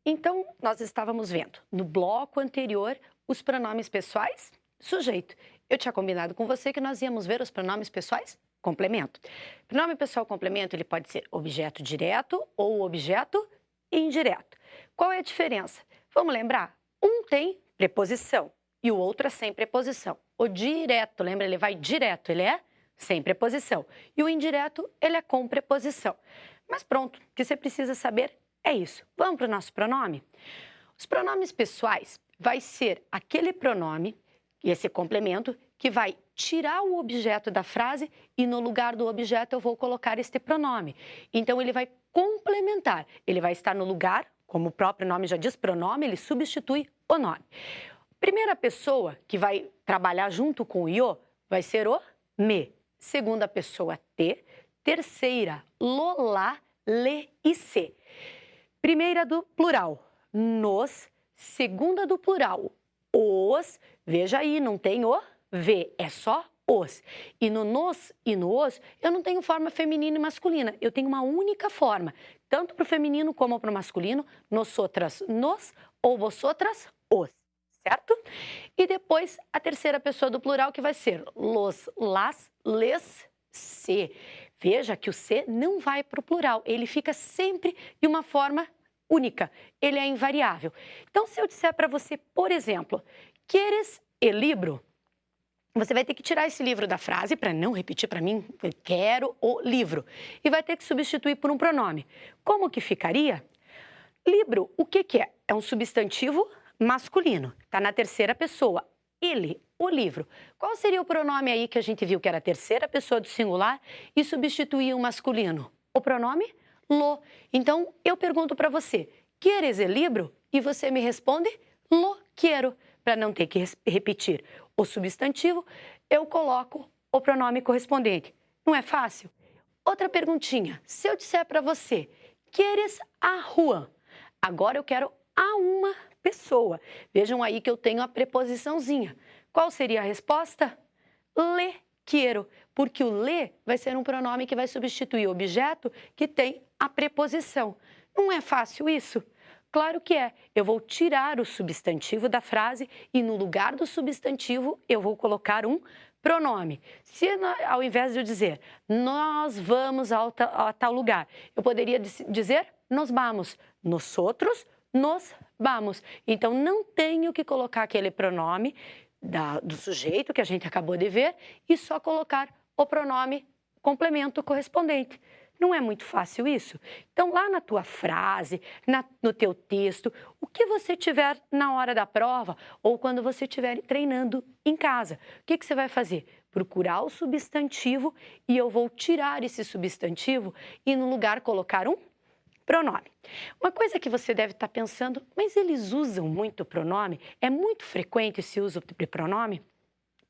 Então, nós estávamos vendo no bloco anterior os pronomes pessoais, sujeito. Eu tinha combinado com você que nós íamos ver os pronomes pessoais complemento. Pronome pessoal complemento, ele pode ser objeto direto ou objeto indireto. Qual é a diferença? Vamos lembrar? Um tem preposição e o outro é sem preposição. O direto, lembra, ele vai direto, ele é sem preposição. E o indireto, ele é com preposição. Mas pronto, o que você precisa saber é isso. Vamos para o nosso pronome? Os pronomes pessoais vai ser aquele pronome, esse complemento, que vai tirar o objeto da frase e no lugar do objeto eu vou colocar este pronome. Então, ele vai complementar, ele vai estar no lugar, como o próprio nome já diz, pronome, ele substitui o nome. Primeira pessoa que vai trabalhar junto com o io vai ser o me. Segunda pessoa, te. Terceira, lo, lá, le e se. Primeira do plural, nos. Segunda do plural, os. Veja aí, não tem o V, é só os. E no nos e no os, eu não tenho forma feminina e masculina. Eu tenho uma única forma, tanto para o feminino como para o masculino, nosotras, nos ou vosotras, os. Certo? E depois a terceira pessoa do plural que vai ser los, las, les, se. Veja que o se não vai para o plural, ele fica sempre de uma forma única, ele é invariável. Então, se eu disser para você, por exemplo, queres el libro? Você vai ter que tirar esse livro da frase para não repetir para mim, quero o livro. E vai ter que substituir por um pronome. Como que ficaria? Livro, o que que é? É um substantivo masculino, está na terceira pessoa. Ele, o livro. Qual seria o pronome aí que a gente viu que era a terceira pessoa do singular e substituía o masculino? O pronome lo. Então, eu pergunto para você, queres el libro? E você me responde, lo quiero. Para não ter que repetir o substantivo, eu coloco o pronome correspondente. Não é fácil? Outra perguntinha. Se eu disser para você, queres a rua? Agora eu quero a uma pessoa. Vejam aí que eu tenho a preposiçãozinha. Qual seria a resposta? Le quiero, porque o le vai ser um pronome que vai substituir o objeto que tem a preposição. Não é fácil isso? Claro que é. Eu vou tirar o substantivo da frase e no lugar do substantivo eu vou colocar um pronome. Se ao invés de eu dizer nós vamos a tal lugar, eu poderia dizer nos vamos, nosotros nos vamos. Então, não tenho que colocar aquele pronome do sujeito que a gente acabou de ver e só colocar o pronome complemento correspondente. Não é muito fácil isso? Então, lá na tua frase, no teu texto, o que você tiver na hora da prova ou quando você estiver treinando em casa, o que você vai fazer? Procurar o substantivo e eu vou tirar esse substantivo e no lugar colocar um pronome. Uma coisa que você deve estar pensando, mas eles usam muito pronome? É muito frequente esse uso de pronome?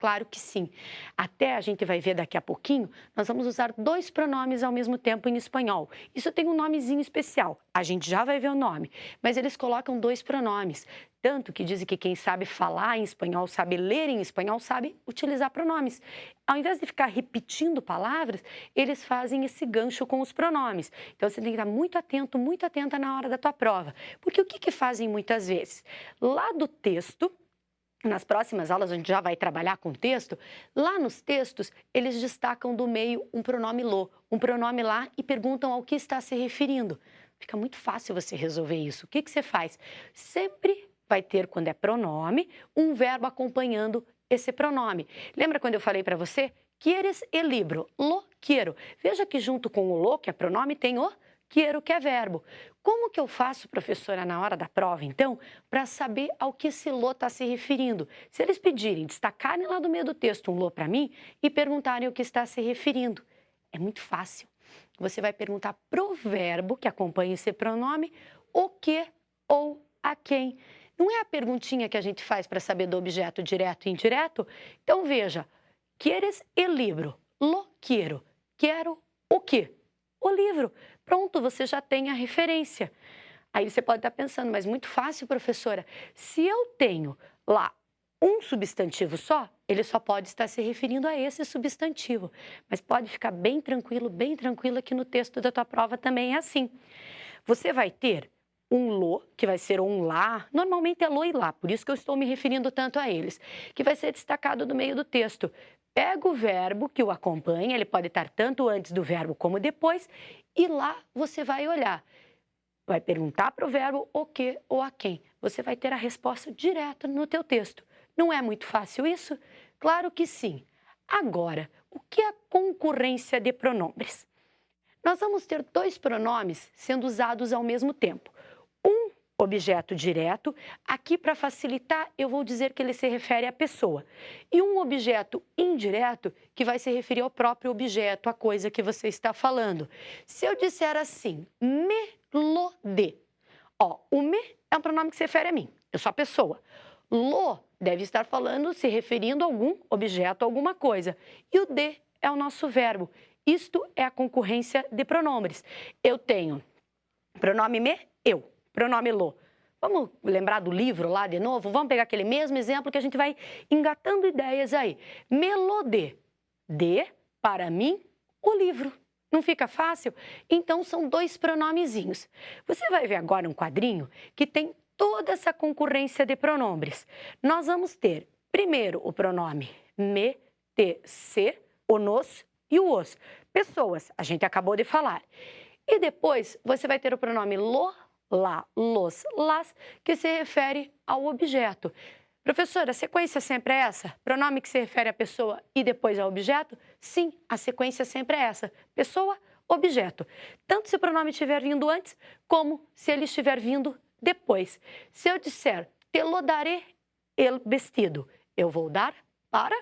Claro que sim. Até a gente vai ver daqui a pouquinho, nós vamos usar dois pronomes ao mesmo tempo em espanhol. Isso tem um nomezinho especial, a gente já vai ver o nome, mas eles colocam dois pronomes. Tanto que dizem que quem sabe falar em espanhol, sabe ler em espanhol, sabe utilizar pronomes. Ao invés de ficar repetindo palavras, eles fazem esse gancho com os pronomes. Então, você tem que estar muito atento, muito atenta na hora da tua prova. Porque o que fazem muitas vezes? Lá do texto, nas próximas aulas a gente já vai trabalhar com texto, lá nos textos eles destacam do meio um pronome lo, um pronome lá e perguntam ao que está se referindo. Fica muito fácil você resolver isso. O que você faz? Sempre vai ter, quando é pronome, um verbo acompanhando esse pronome. Lembra quando eu falei para você? Quieres el libro? Lo quiero. Veja que junto com o lo, que é pronome, tem o quiero, que é verbo. Como que eu faço, professora, na hora da prova, então, para saber ao que esse lo está se referindo? Se eles pedirem, destacarem lá do meio do texto um lo para mim e perguntarem o que está se referindo, é muito fácil. Você vai perguntar pro verbo que acompanha esse pronome o que ou a quem. Não é a perguntinha que a gente faz para saber do objeto direto e indireto? Então, veja, quieres el libro? Lo quiero. Quero o quê? O livro. Pronto, você já tem a referência. Aí você pode estar pensando, mas muito fácil, professora. Se eu tenho lá um substantivo só, ele só pode estar se referindo a esse substantivo. Mas pode ficar bem tranquilo que no texto da tua prova também é assim. Você vai ter um lo, que vai ser um lá, normalmente é lo e lá, por isso que eu estou me referindo tanto a eles, que vai ser destacado no meio do texto. Pega o verbo que o acompanha, ele pode estar tanto antes do verbo como depois, e lá você vai olhar. Vai perguntar para o verbo o que ou a quem. Você vai ter a resposta direta no teu texto. Não é muito fácil isso? Claro que sim. Agora, o que é a concorrência de pronomes? Nós vamos ter dois pronomes sendo usados ao mesmo tempo. Um objeto direto, aqui para facilitar eu vou dizer que ele se refere à pessoa. E um objeto indireto que vai se referir ao próprio objeto, à coisa que você está falando. Se eu disser assim, melode, o me é um pronome que se refere a mim, eu sou a pessoa. Lo deve estar falando, se referindo a algum objeto, alguma coisa. E o de é o nosso verbo. Isto é a concorrência de pronomes. Eu tenho pronome me, eu. Pronome lo. Vamos lembrar do livro lá de novo? Vamos pegar aquele mesmo exemplo que a gente vai engatando ideias aí. Melode. De, para mim, o livro. Não fica fácil? Então, são dois pronomezinhos. Você vai ver agora um quadrinho que tem toda essa concorrência de pronomes. Nós vamos ter, primeiro, o pronome me, te, se, o nos e o os. Pessoas, a gente acabou de falar. E depois, você vai ter o pronome lo, lá, los, las, que se refere ao objeto. Professora, a sequência sempre é essa? Pronome que se refere à pessoa e depois ao objeto? Sim, a sequência sempre é essa. Pessoa, objeto. Tanto se o pronome estiver vindo antes, como se ele estiver vindo depois. Se eu disser, te lo daré el vestido, eu vou dar para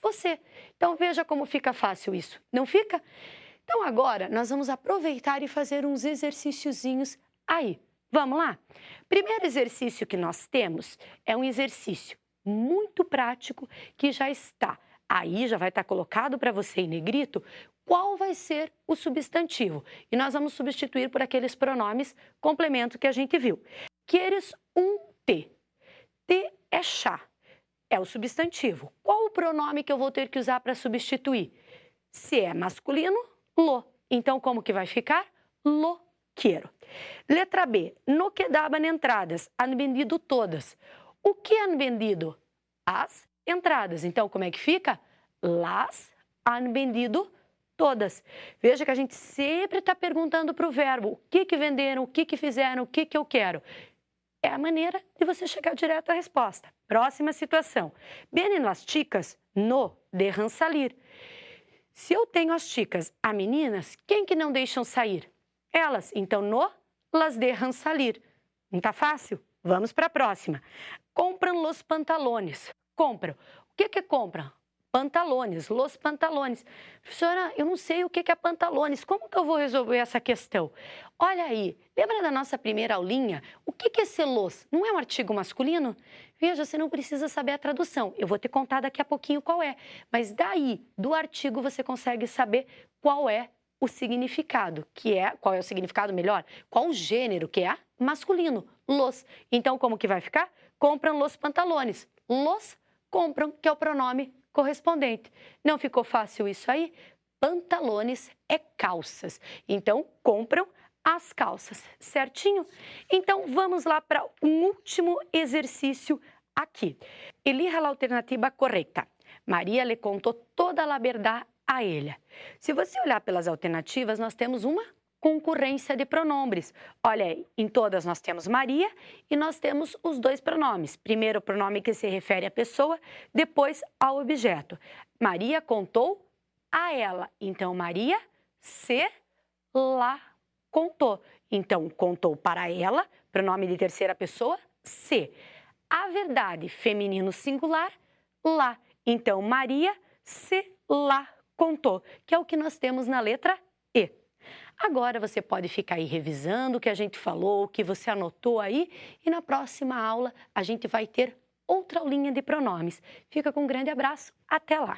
você. Então, veja como fica fácil isso. Não fica? Então, agora, nós vamos aproveitar e fazer uns exercíciozinhos aí. Vamos lá? Primeiro exercício que nós temos é um exercício muito prático que já está aí, já vai estar colocado para você em negrito, qual vai ser o substantivo. E nós vamos substituir por aqueles pronomes complemento que a gente viu. Queres um te. Te é chá. É o substantivo. Qual o pronome que eu vou ter que usar para substituir? Se é masculino, lo. Então, como que vai ficar? Lo quero. Letra B. No que daban entradas, han vendido todas. O que han vendido? As entradas. Então, como é que fica? Las han vendido todas. Veja que a gente sempre está perguntando para o verbo o que venderam, o que fizeram, o que eu quero. É a maneira de você chegar direto à resposta. Próxima situação. Vienen las chicas, no dejan salir. Se eu tenho as chicas, as meninas, quem que não deixam sair? Elas. Então, no las dejan salir. Não está fácil? Vamos para a próxima. Compram los pantalones. Compram. O que compram? Pantalones, los pantalones. Professora, eu não sei o que é pantalones. Como que eu vou resolver essa questão? Olha aí, lembra da nossa primeira aulinha? O que é esse los? Não é um artigo masculino? Veja, você não precisa saber a tradução. Eu vou te contar daqui a pouquinho qual é. Mas daí, do artigo, você consegue saber qual é o significado, qual é o significado melhor? Qual o gênero, que é masculino? Los. Então, como que vai ficar? Compram los pantalones. Los compram, que é o pronome correspondente. Não ficou fácil isso aí? Pantalones é calças. Então, compram as calças, certinho? Então, vamos lá para um último exercício aqui. Elija a alternativa correta. Maria le contou toda a verdade a ele. Se você olhar pelas alternativas, nós temos uma concorrência de pronomes. Olha aí, em todas nós temos Maria e nós temos os dois pronomes. Primeiro o pronome que se refere à pessoa, depois ao objeto. Maria contou a ela. Então, Maria se lá contou. Então, contou para ela, pronome de terceira pessoa, se. A verdade, feminino singular, lá. Então, Maria se lá contou, que é o que nós temos na letra E. Agora você pode ficar aí revisando o que a gente falou, o que você anotou aí, e na próxima aula a gente vai ter outra aulinha de pronomes. Fica com um grande abraço, até lá!